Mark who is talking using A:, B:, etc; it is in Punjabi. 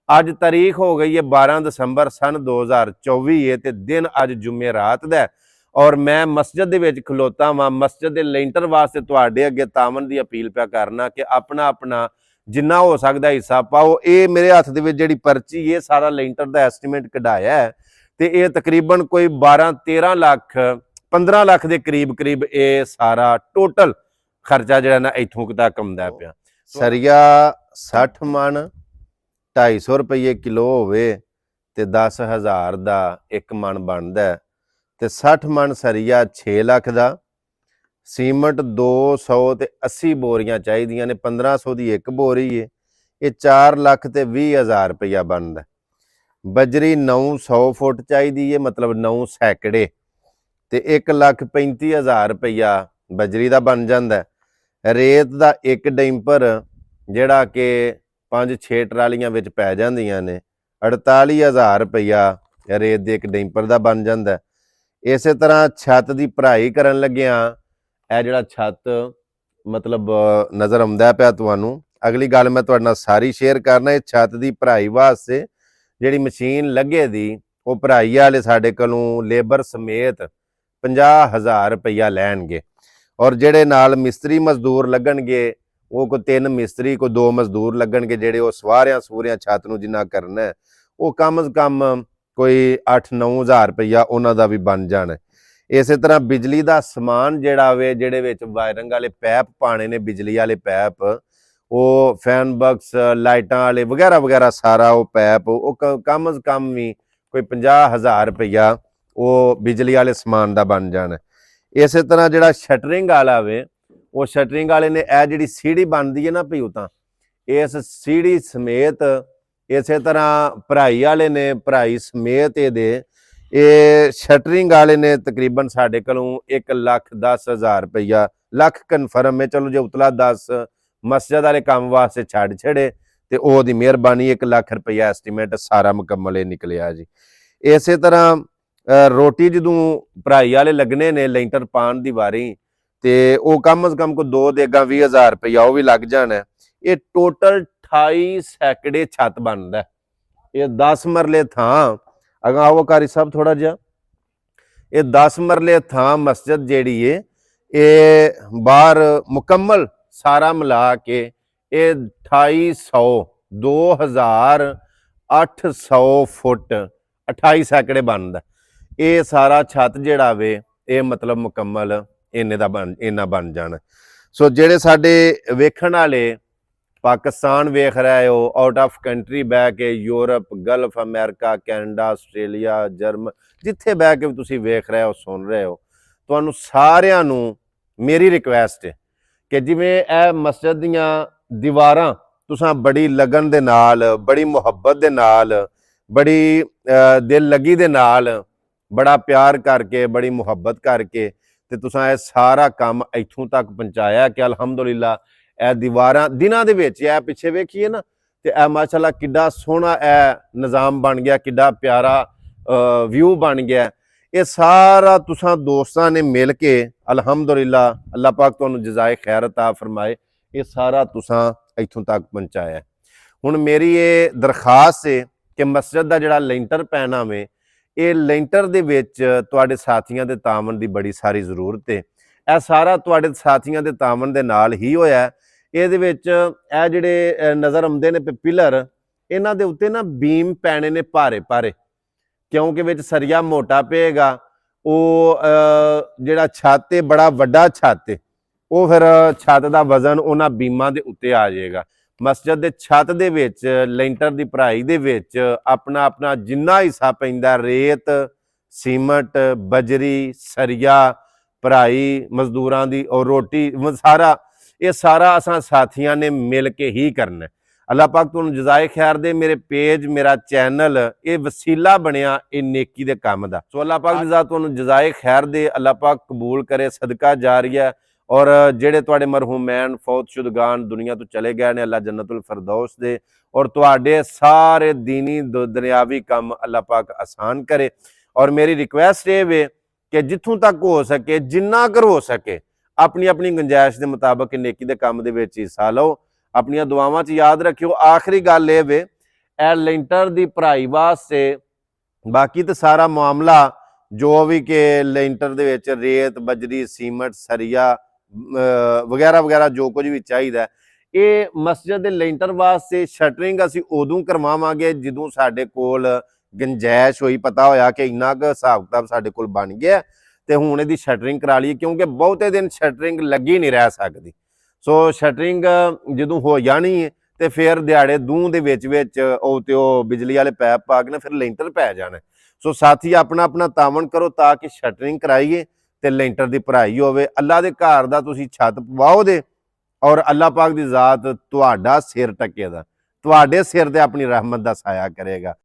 A: ਅੱਜ ਤਾਰੀਖ ਹੋ गई है 12 ਦਸੰਬਰ सन 2024 है ਤੇ दिन ਅੱਜ ਜੁਮੇਰਾਤ ਦਾ ਔਰ ਮੈਂ ਮਸਜਿਦ ਦੇ ਵਿੱਚ ਖਲੋਤਾ ਵਾਂ। ਮਸਜਿਦ ਦੇ ਲੈਂਟਰ ਵਾਸਤੇ ਤੁਹਾਡੇ ਅੱਗੇ ਤਾਮਨ ਦੀ ਅਪੀਲ ਪਿਆ ਕਰਨਾ ਕਿ ਆਪਣਾ ਆਪਣਾ ਜਿੰਨਾ ਹੋ ਸਕਦਾ ਹਿੱਸਾ ਪਾਓ। ਇਹ ਮੇਰੇ ਹੱਥ ਦੇ ਵਿੱਚ ਜਿਹੜੀ ਪਰਚੀ ਇਹ ਸਾਰਾ ਲੈਂਟਰ ਦਾ ਐਸਟੀਮੇਟ ਕਢਾਇਆ ਹੈ ਤੇ ਇਹ ਤਕਰੀਬਨ ਕੋਈ 12-13 ਲੱਖ 15 ਲੱਖ ਦੇ ਕਰੀਬ ਇਹ ਸਾਰਾ ਟੋਟਲ ਖਰਚਾ ਜਿਹੜਾ ਨਾ ਇੱਥੋਂ ਤੱਕ ਆਉਂਦਾ ਪਿਆ। ਸਰੀਆ 60 ਮਣ 250 ਰੁਪਏ ਕਿਲੋ ਹੋਵੇ ਤੇ 10,000 ਦਾ 1 ਮਣ ਬਣਦਾ ਤੇ 60 ਮਣ ਸਰੀਆ 6 ਲੱਖ ਦਾ। ਸੀਮਟ 200 ਤੇ 80 ਬੋਰੀਆਂ ਚਾਹੀਦੀਆਂ ਨੇ, 1500 ਦੀ ਇੱਕ ਬੋਰੀ ਏ, ਇਹ 4 ਲੱਖ ਤੇ 20,000 ਰੁਪਇਆ ਬਣਦਾ। ਬਜਰੀ 900 ਫੁੱਟ ਚਾਹੀਦੀ ਏ, ਮਤਲਬ 9 ਸੈਕੜੇ ਤੇ 1,35,000 ਰੁਪਇਆ ਬਜਰੀ ਦਾ ਬਣ ਜਾਂਦਾ। ਰੇਤ ਦਾ ਇੱਕ ਡੈਂਪਰ ਜਿਹੜਾ ਕਿ 5-6 ਟਰਾਲੀਆਂ ਵਿੱਚ ਪੈ ਜਾਂਦੀਆਂ ਨੇ, 48,000 ਰੁਪਇਆ ਰੇਤ ਦੇ ਇੱਕ ਡੈਂਪਰ ਦਾ ਬਣ ਜਾਂਦਾ। ਇਸੇ ਤਰ੍ਹਾਂ ਛੱਤ ਦੀ ਭਰਾਈ ਕਰਨ ਲੱਗਿਆ ਇਹ ਜਿਹੜਾ ਛੱਤ ਮਤਲਬ ਨਜ਼ਰ ਆਉਂਦਾ ਪਿਆ ਤੁਹਾਨੂੰ, ਅਗਲੀ ਗੱਲ ਮੈਂ ਤੁਹਾਡੇ ਨਾਲ ਸਾਰੀ ਸ਼ੇਅਰ ਕਰਨਾ। ਇਹ ਛੱਤ ਦੀ ਭਰਾਈ ਵਾਸਤੇ ਜਿਹੜੀ ਮਸ਼ੀਨ ਲੱਗੇ ਦੀ ਉਹ ਭਰਾਈ ਵਾਲੇ ਸਾਡੇ ਕੋਲੋਂ ਲੇਬਰ ਸਮੇਤ 50,000 ਰੁਪਇਆ ਲੈਣਗੇ ਔਰ ਜਿਹੜੇ ਨਾਲ ਮਿਸਤਰੀ ਮਜ਼ਦੂਰ ਲੱਗਣਗੇ ਉਹ ਕੋਈ 3 ਮਿਸਤਰੀ ਕੋਈ 2 ਮਜ਼ਦੂਰ ਲੱਗਣਗੇ ਜਿਹੜੇ ਉਹ ਸਵਾਰਿਆਂ ਛੱਤ ਨੂੰ ਜਿੰਨਾ ਕਰਨਾ ਉਹ ਕਮ ਸੇ ਕਮ ਕੋਈ 8-9,000 ਰੁਪਇਆ ਉਹਨਾਂ ਦਾ ਵੀ ਬਣ ਜਾਣਾ। ਇਸੇ ਤਰ੍ਹਾਂ ਬਿਜਲੀ ਦਾ ਸਮਾਨ ਜਿਹੜਾ ਵੇ ਜਿਹੜੇ ਵਿੱਚ ਵਾਇਰਿੰਗ ਵਾਲੇ ਪੈਪ ਪਾਣੇ ਨੇ, ਬਿਜਲੀ ਵਾਲੇ ਪੈਪ, ਉਹ ਫੈਨ ਬਕਸ ਲਾਈਟਾਂ ਵਾਲੇ ਵਗੈਰਾ ਸਾਰਾ ਉਹ ਪੈਪ ਉਹ ਕਮ ਸੇ ਕਮ ਵੀ ਕੋਈ 50,000 ਰੁਪਇਆ ਉਹ ਬਿਜਲੀ ਵਾਲੇ ਸਮਾਨ ਦਾ ਬਣ ਜਾਣਾ। ਇਸੇ ਤਰ੍ਹਾਂ ਜਿਹੜਾ ਸ਼ਟਰਿੰਗ ਵਾਲਾ ਵੇ ਉਹ ਸ਼ਟਰਿੰਗ ਵਾਲੇ ਨੇ ਇਹ ਜਿਹੜੀ ਸੀੜੀ ਬਣਦੀ ਹੈ ਨਾ ਭਈ, ਉਹ ਤਾਂ ਇਸ ਸੀੜੀ ਸਮੇਤ ਇਸੇ ਤਰ੍ਹਾਂ ਭਰਾਈ ਵਾਲੇ ਨੇ ਭਰਾਈ ਸਮੇਤ ਇਹਦੇ ਇਹ ਸ਼ਟਰਿੰਗ ਵਾਲੇ ਨੇ ਤਕਰੀਬਨ ਸਾਡੇ ਕੋਲੋਂ 1,10,000 ਰੁਪਇਆ, ਲੱਖ ਕਨਫਰਮ ਹੈ, ਚਲੋ ਜੇ ਉਤਲਾ 10 ਮਸਜਿਦ ਵਾਲੇ ਕੰਮ ਵਾਸਤੇ ਛੱਡ ਛੜੇ ਤੇ ਉਹਦੀ ਮਿਹਰਬਾਨੀ 1 ਲੱਖ ਰੁਪਇਆ ਐਸਟੀਮੇਟ ਸਾਰਾ ਮੁਕੰਮਲ ਇਹ ਨਿਕਲਿਆ ਜੀ। ਇਸੇ ਤਰ੍ਹਾਂ ਰੋਟੀ ਜਦੋਂ ਭਰਾਈ ਵਾਲੇ ਲੱਗਣੇ ਨੇ ਲੈਂਟਰ ਪਾਉਣ ਦੀ ਵਾਰੀ ਤੇ ਉਹ ਕਮ ਸੇ ਕਮ ਕੋ 2 ਦੇਗਾ 20,000 ਰੁਪਇਆ ਉਹ ਵੀ ਲੱਗ ਜਾਣਾ। ਇਹ ਟੋਟਲ 28 ਸੈਕੜੇ ਛੱਤ ਬਣਦਾ। ਇਹ 10 ਮਰਲੇ ਥਾਂ ਅਗਾ ਉਹ ਕਾਰੀ ਸਭ ਥੋੜਾ ਜਿਹਾ, ਇਹ 10 ਮਰਲੇ ਥਾਂ ਮਸਜਿਦ ਜਿਹੜੀ ਏ ਇਹ ਬਾਹਰ ਮੁਕੰਮਲ ਸਾਰਾ ਮਿਲਾ ਕੇ ਇਹ 2800 2,800 ਫੁੱਟ 28 ਸੈਕੜੇ ਬਣਦਾ। ਇਹ ਸਾਰਾ ਛੱਤ ਜਿਹੜਾ ਵੇ ਇਹ ਮਤਲਬ ਮੁਕੰਮਲ ਇੰਨਾ ਬਣ ਜਾਣਾ। ਸੋ ਜਿਹੜੇ ਸਾਡੇ ਵੇਖਣ ਵਾਲੇ ਪਾਕਿਸਤਾਨ ਵੇਖ ਰਹੇ ਹੋ, ਆਊਟ ਆਫ ਕੰਟਰੀ ਬਹਿ ਕੇ Europe, Gulf, America, Canada, Australia, German, ਜਿੱਥੇ ਬਹਿ ਕੇ ਵੀ ਤੁਸੀਂ ਵੇਖ ਰਹੇ ਹੋ ਸੁਣ ਰਹੇ ਹੋ, ਤੁਹਾਨੂੰ ਸਾਰਿਆਂ ਨੂੰ ਮੇਰੀ ਰਿਕੁਐਸਟ ਹੈ ਕਿ ਜਿਵੇਂ ਇਹ ਮਸਜਿਦ ਦੀਆਂ ਦੀਵਾਰਾਂ ਤੁਸੀਂ ਬੜੀ ਲਗਨ ਦੇ ਨਾਲ, ਬੜੀ ਮੁਹੱਬਤ ਦੇ ਨਾਲ, ਬੜੀ ਦਿਲ ਲੱਗੀ ਦੇ ਨਾਲ, ਬੜਾ ਪਿਆਰ ਕਰਕੇ, ਬੜੀ ਮੁਹੱਬਤ ਕਰਕੇ ਤੇ ਤੁਸੀਂ ਇਹ ਸਾਰਾ ਕੰਮ ਇੱਥੋਂ ਤੱਕ ਪਹੁੰਚਾਇਆ ਕਿ ਅਲਹਮਦੁਲਿਲਾ ਇਹ ਦੀਵਾਰਾਂ ਦਿਨਾਂ ਦੇ ਵਿੱਚ ਇਹ ਪਿੱਛੇ ਵੇਖੀਏ ਨਾ ਤੇ ਇਹ ਮਾਸ਼ਾਅੱਲਾ ਕਿੱਡਾ ਸੋਹਣਾ ਇਹ ਨਿਜ਼ਾਮ ਬਣ ਗਿਆ, ਕਿੱਡਾ ਪਿਆਰਾ ਵਿਊ ਬਣ ਗਿਆ। ਇਹ ਸਾਰਾ ਤੁਸੀਂ ਦੋਸਤਾਂ ਨੇ ਮਿਲ ਕੇ ਅਲਹਮਦੁਲਿਲਾ ਅੱਲਾਹ ਪਾਕ ਤੁਹਾਨੂੰ ਜਜ਼ਾਏ ਖੈਰ ਅਤਾ ਫਰਮਾਏ, ਇਹ ਸਾਰਾ ਤੁਸੀਂ ਇੱਥੋਂ ਤੱਕ ਪਹੁੰਚਾਇਆ। ਹੁਣ ਮੇਰੀ ਇਹ ਦਰਖਾਸਤ ਹੈ ਕਿ ਮਸਜਿਦ ਦਾ ਜਿਹੜਾ ਲੈਂਟਰ ਪੈਣਾ ਵੇ ਇਹ ਲੈਂਟਰ ਦੇ ਵਿੱਚ ਤੁਹਾਡੇ ਸਾਥੀਆਂ ਦੇ ਤਾਮਨ ਦੀ ਬੜੀ ਸਾਰੀ ਜ਼ਰੂਰਤ ਹੈ। ਇਹ ਸਾਰਾ ਤੁਹਾਡੇ ਸਾਥੀਆਂ ਦੇ ਤਾਮਨ ਦੇ ਨਾਲ ਹੀ ਹੋਇਆ। ਇਹਦੇ ਵਿੱਚ ਇਹ ਜਿਹੜੇ ਨਜ਼ਰ ਆਉਂਦੇ ਨੇ ਪਿਲਰ, ਇਹਨਾਂ ਦੇ ਉੱਤੇ ਨਾ ਬੀਮ ਪੈਣੇ ਨੇ ਭਾਰੇ ਕਿਉਂਕਿ ਵਿੱਚ ਸਰੀਆ ਮੋਟਾ ਪਏਗਾ। ਉਹ ਜਿਹੜਾ ਛੱਤ ਹੈ ਬੜਾ ਵੱਡਾ ਛੱਤ ਹੈ, ਉਹ ਫਿਰ ਛੱਤ ਦਾ ਵਜ਼ਨ ਉਹਨਾਂ ਬੀਮਾਂ ਦੇ ਉੱਤੇ ਆ ਜਾਏਗਾ। ਮਸਜਿਦ ਦੇ ਛੱਤ ਦੇ ਵਿੱਚ ਲੈਂਟਰ ਦੀ ਭਰਾਈ ਦੇ ਵਿੱਚ ਆਪਣਾ ਜਿੰਨਾ ਹਿੱਸਾ ਪੈਂਦਾ, ਰੇਤ, ਸੀਮਟ, ਬਜਰੀ, ਸਰੀਆ, ਭਰਾਈ, ਮਜ਼ਦੂਰਾਂ ਦੀ ਔਰ ਰੋਟੀ, ਸਾਰਾ ਇਹ ਸਾਰਾ ਅਸਾਂ ਸਾਥੀਆਂ ਨੇ ਮਿਲ ਕੇ ਹੀ ਕਰਨਾ। ਅੱਲਾਹ ਪਾਕ ਤੁਹਾਨੂੰ ਜਜ਼ਾਏ ਖੈਰ ਦੇ। ਮੇਰੇ ਪੇਜ, ਮੇਰਾ ਚੈਨਲ ਇਹ ਵਸੀਲਾ ਬਣਿਆ ਇਹ ਨੇਕੀ ਦੇ ਕੰਮ ਦਾ। ਸੋ ਅੱਲਾਹ ਪਾਕ ਦੀ ਤੁਹਾਨੂੰ ਜਜ਼ਾਏ ਖੈਰ ਦੇ, ਅੱਲਾਹ ਪਾਕ ਕਬੂਲ ਕਰੇ, ਸਦਕਾ ਜਾਰੀਆ। ਔਰ ਜਿਹੜੇ ਤੁਹਾਡੇ ਮਰਹੂਮੈਨ ਫੌਤ ਸ਼ੁਦਗਾਨ ਦੁਨੀਆ ਤੋਂ ਚਲੇ ਗਏ ਨੇ, ਅੱਲਾਹ ਜੰਨਤੁਲ ਫਿਰਦੌਸ ਦੇ ਔਰ ਤੁਹਾਡੇ ਸਾਰੇ दीनी दुनियावी ਕੰਮ ਅੱਲਾਹ ਪਾਕ ਆਸਾਨ करे। ਔਰ ਮੇਰੀ ਰਿਕੁਐਸਟ ਇਹ ਵੇ ਕਿ ਜਿੱਥੋਂ ਤੱਕ ਹੋ ਸਕੇ, ਜਿੰਨਾ ਕਰ ਹੋ ਸਕੇ, ਆਪਣੀ ਗੁੰਜਾਇਸ਼ ਦੇ ਮੁਤਾਬਕ ਨੇਕੀ ਦੇ ਕੰਮ ਦੇ ਵਿੱਚ ਹਿੱਸਾ ਲਓ। ਆਪਣੀਆਂ ਦੁਆਵਾਂ 'ਚ ਯਾਦ ਰੱਖਿਓ। ਆਖਰੀ ਗੱਲ ਇਹ ਵੇ ਇਹ ਲੈਂਟਰ ਦੀ ਭਰਾਈ ਵਾਸਤੇ ਬਾਕੀ ਤਾਂ ਸਾਰਾ ਮਾਮਲਾ ਜੋ ਵੀ ਕਿ ਲੈਂਟਰ ਦੇ ਵਿੱਚ ਰੇਤ ਬਜਰੀ ਸੀਮੈਂਟ ਸਰੀਆ ਵਗੈਰਾ ਵਗੈਰਾ ਜੋ ਕੁਝ ਵੀ ਚਾਹੀਦਾ, ਇਹ ਮਸਜਿਦ ਦੇ ਲੈਂਟਰ ਵਾਸਤੇ ਸ਼ਟਰਿੰਗ ਅਸੀਂ ਉਦੋਂ ਕਰਵਾਵਾਂਗੇ ਜਦੋਂ ਸਾਡੇ ਕੋਲ ਗੁੰਜਾਇਸ਼ ਹੋਈ, ਪਤਾ ਹੋਇਆ ਕਿ ਇੰਨਾ ਕੁ ਹਿਸਾਬ ਕਿਤਾਬ ਸਾਡੇ ਕੋਲ ਬਣ ਗਿਆ ਤੇ ਹੁਣ ਇਹਦੀ ਸ਼ਟਰਿੰਗ ਕਰਾ ਲਈਏ, ਕਿਉਂਕਿ ਬਹੁਤੇ ਦਿਨ ਸ਼ਟਰਿੰਗ ਲੱਗੀ ਨਹੀਂ ਰਹਿ ਸਕਦੀ। ਸੋ ਸ਼ਟਰਿੰਗ ਜਦੋਂ ਹੋ ਜਾਣੀ ਹੈ ਤੇ ਫਿਰ ਦਿਹਾੜੇ ਦੂੰ ਦੇ ਵਿੱਚ ਉਹ ਬਿਜਲੀ ਵਾਲੇ ਪੈਪ ਪਾ ਕੇ ਨਾ ਫਿਰ ਲੈਂਟਰ ਪੈ ਜਾਣਾ। ਸੋ ਸਾਥੀ ਆਪਣਾ ਆਪਣਾ ਤਾਵਨ ਕਰੋ ਤਾਂ ਕਿ ਸ਼ਟਰਿੰਗ ਕਰਾਈਏ ਤੇ ਲੈਂਟਰ ਦੀ ਭਰਾਈ ਹੋਵੇ। ਅੱਲਾ ਦੇ ਘਰ ਦਾ ਤੁਸੀਂ ਛੱਤ ਪਵਾਓ ਦੇ ਔਰ ਅੱਲਾ ਪਾਕ ਦੀ ਜ਼ਾਤ ਤੁਹਾਡਾ ਸਿਰ ਟਕੇ ਦਾ, ਤੁਹਾਡੇ ਸਿਰ ਤੇ ਆਪਣੀ ਰਹਿਮਤ ਦਾ ਸਾਇਆ ਕਰੇਗਾ।